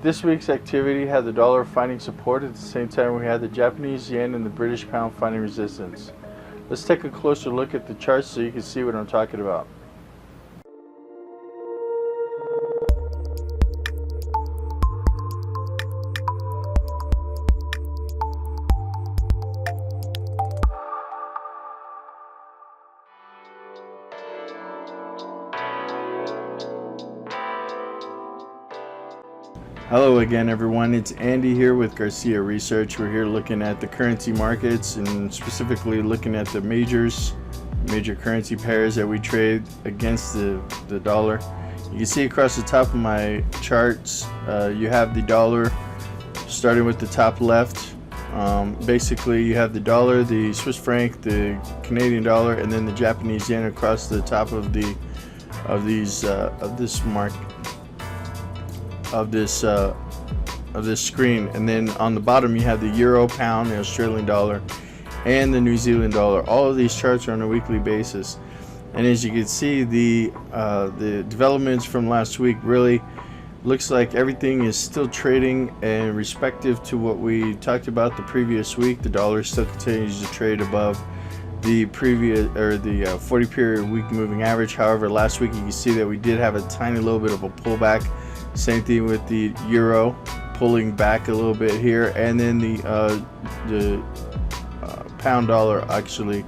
This week's activity had the dollar finding support. At the same time, we had the Japanese yen and the British pound finding resistance. Let's take a closer look at the charts so you can see what I'm talking about. Hello again, everyone. It's Andy here with Garcia Research. We're here looking at the currency markets and specifically looking at the major currency pairs that we trade against the dollar. You can see across the top of my charts, you have the dollar starting with the top left. Basically, you have the dollar, the Swiss franc, the Canadian dollar, and then the Japanese yen across the top of this screen. And then on the bottom you have the euro, pound, the Australian dollar, and the New Zealand dollar. All of these charts are on a weekly basis, and as you can see, the developments from last week really looks like everything is still trading, and respective to what we talked about the previous week, the dollar still continues to trade above the previous, or the 40 period week moving average. However, last week you can see that we did have a tiny little bit of a pullback. Same thing with the euro, pulling back a little bit here, and then the pound dollar actually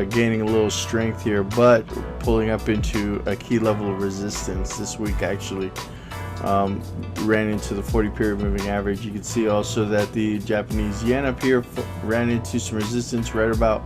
gaining a little strength here, but pulling up into a key level of resistance. This week actually ran into the 40 period moving average. You can see also that the Japanese yen up here ran into some resistance right about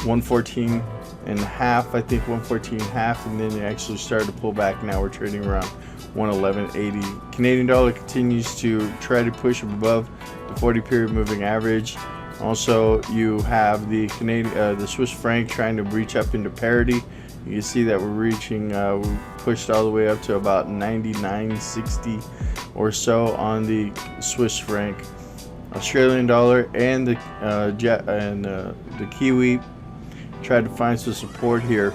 114 and a half, I think 114 and a half, and then it actually started to pull back. Now we're trading around 111.80. Canadian dollar continues to try to push above the 40 period moving average. Also, you have the the Swiss franc trying to reach up into parity. You can see that we're reaching, we pushed all the way up to about 99.60 or so on the Swiss franc. Australian dollar and the Kiwi tried to find some support here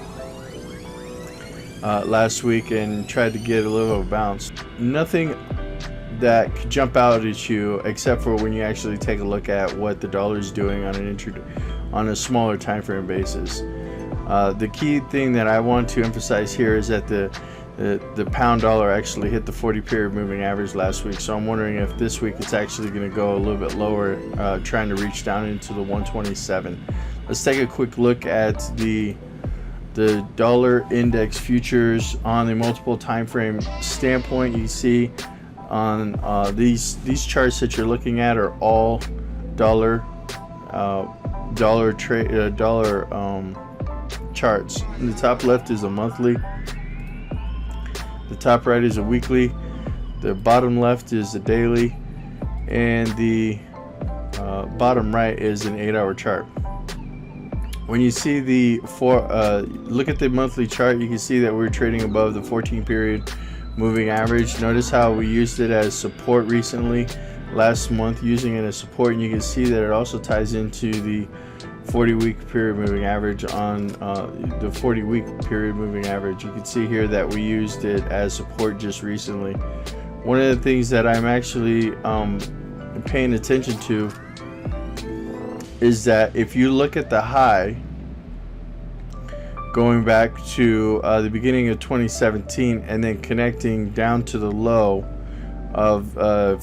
last week and tried to get a little of a bounce. Nothing that could jump out at you except for when you actually take a look at what the dollar is doing on a smaller time frame basis. The key thing that I want to emphasize here is that the pound dollar actually hit the 40 period moving average last week, so I'm wondering if this week it's actually going to go a little bit lower, trying to reach down into the 127. Let's take a quick look at the dollar index futures on the multiple time frame standpoint. You see on these charts that you're looking at are all dollar charts. And the top left is a monthly, the top right is a weekly, the bottom left is a daily, and the bottom right is an 8-hour chart. When you see look at the monthly chart, you can see that we're trading above the 14 period moving average. Notice how we used it as support recently, last month, using it as support, and you can see that it also ties into the 40-week period moving average. On the 40-week period moving average, you can see here that we used it as support just recently. One of the things that I'm actually paying attention to is that if you look at the high going back to the beginning of 2017 and then connecting down to the low of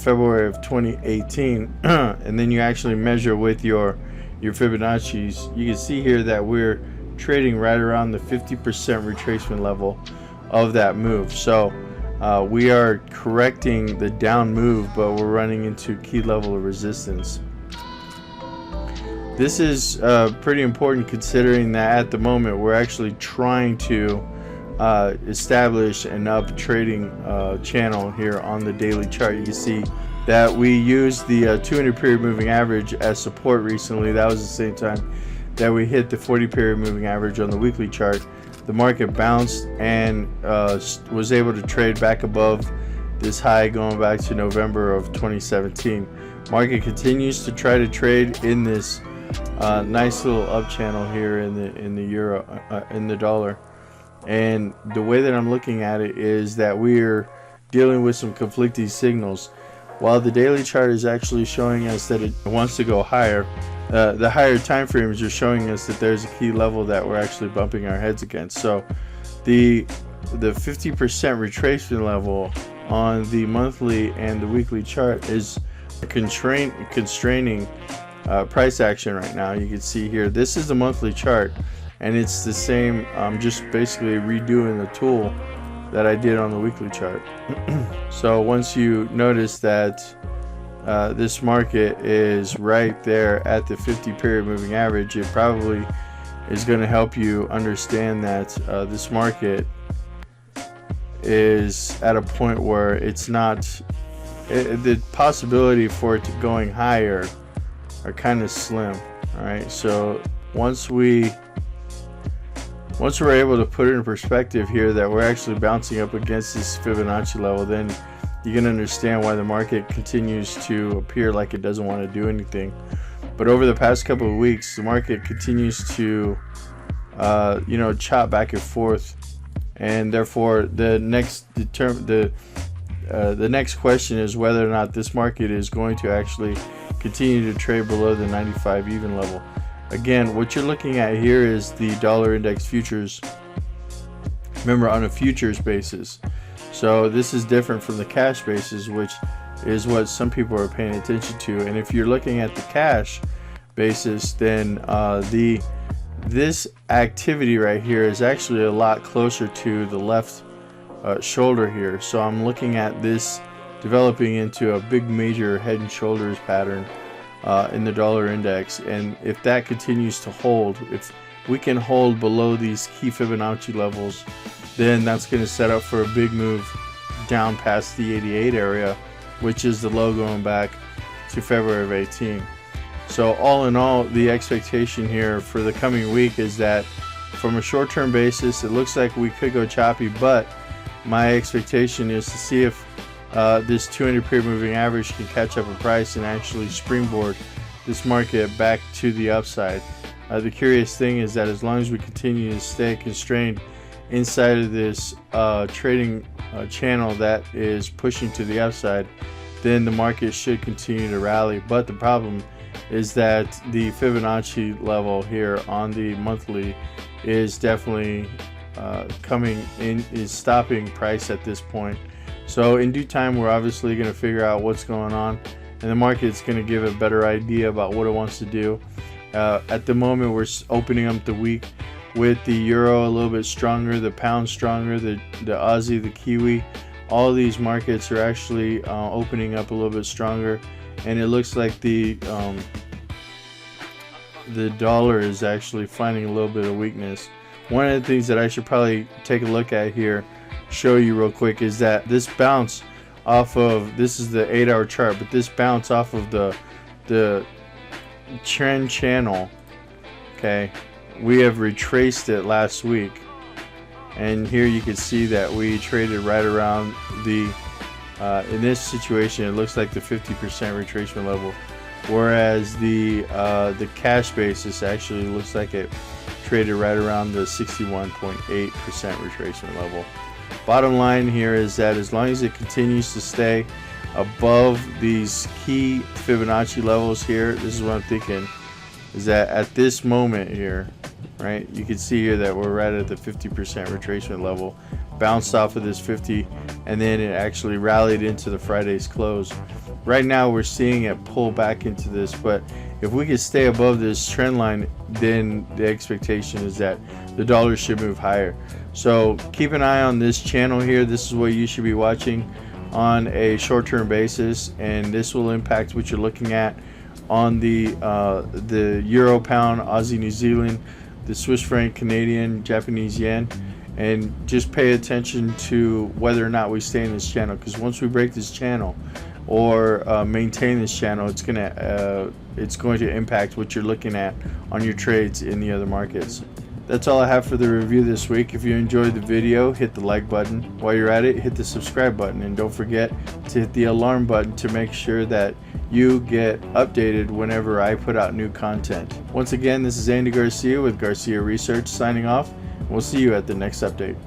February of 2018 and then you actually measure with your Fibonacci's, you can see here that we're trading right around the 50% retracement level of that move. So we are correcting the down move, but we're running into key level of resistance. This is pretty important, considering that at the moment we're actually trying to establish an up trading channel here on the daily chart. You can see that we used the 200 period moving average as support recently. That was the same time that we hit the 40 period moving average on the weekly chart. The market bounced and was able to trade back above this high going back to November of 2017. Market continues to try to trade in this nice little up channel here in the euro, in the dollar. And the way that I'm looking at it is that we're dealing with some conflicting signals. while the daily chart is actually showing us that it wants to go higher. The higher time frames are showing us that there's a key level that we're actually bumping our heads against. So the 50% retracement level on the monthly and the weekly chart is constraining price action right now. You can see here, this is the monthly chart, and it's the same. I'm just basically redoing the tool that I did on the weekly chart. So once you notice that this market is right there at the 50 period moving average, it probably is going to help you understand that this market is at a point where it's not, the possibility for it to going higher are kind of slim. All right, so once we're able to put it in perspective here that we're actually bouncing up against this Fibonacci level, then you can understand why the market continues to appear like it doesn't want to do anything. But over the past couple of weeks, the market continues to chop back and forth, and therefore the next question is whether or not this market is going to actually continue to trade below the 95 even level. Again, what you're looking at here is the dollar index futures. Remember, on a futures basis. So this is different from the cash basis, which is what some people are paying attention to. And if you're looking at the cash basis, then this activity right here is actually a lot closer to the left shoulder here. So I'm looking at this developing into a big major head and shoulders pattern in the dollar index, and if that continues to hold, if we can hold below these key Fibonacci levels, then that's going to set up for a big move down past the 88 area, which is the low going back to February of 18. So all in all, the expectation here for the coming week is that from a short-term basis, it looks like we could go choppy, but my expectation is to see if this 200 period moving average can catch up in price and actually springboard this market back to the upside. The curious thing is that as long as we continue to stay constrained inside of this trading channel that is pushing to the upside, then the market should continue to rally. But the problem is that the Fibonacci level here on the monthly is definitely is stopping price at this point. So in due time, we're obviously going to figure out what's going on, and the market's going to give a better idea about what it wants to do. At the moment, we're opening up the week with the euro a little bit stronger, the pound stronger, the Aussie, the Kiwi. All these markets are actually opening up a little bit stronger, and it looks like the dollar is actually finding a little bit of weakness. One of the things that I should probably take a look at here, show you real quick, is that this bounce off of, this is the 8-hour chart, but this bounce off of the trend channel, okay, we have retraced it last week, and here you can see that we traded right around the in this situation it looks like the 50% retracement level, whereas the cash basis actually looks like it traded right around the 61.8% retracement level. Bottom line here is that as long as it continues to stay above these key Fibonacci levels here, this is what I'm thinking, is that at this moment here, right, you can see here that we're right at the 50% retracement level, bounced off of this 50, and then it actually rallied into the Friday's close. Right now we're seeing it pull back into this, but if we can stay above this trend line, then the expectation is that the dollar should move higher. So keep an eye on this channel here. This is what you should be watching on a short-term basis, and this will impact what you're looking at on the euro, pound, Aussie, New Zealand, the Swiss franc, Canadian, Japanese yen, and just pay attention to whether or not we stay in this channel, because once we break this channel or maintain this channel, it's going to impact what you're looking at on your trades in the other markets. That's all I have for the review this week. If you enjoyed the video, hit the like button. While you're at it, hit the subscribe button, and don't forget to hit the alarm button to make sure that you get updated whenever I put out new content. Once again, this is Andy Garcia with Garcia Research signing off. We'll see you at the next update.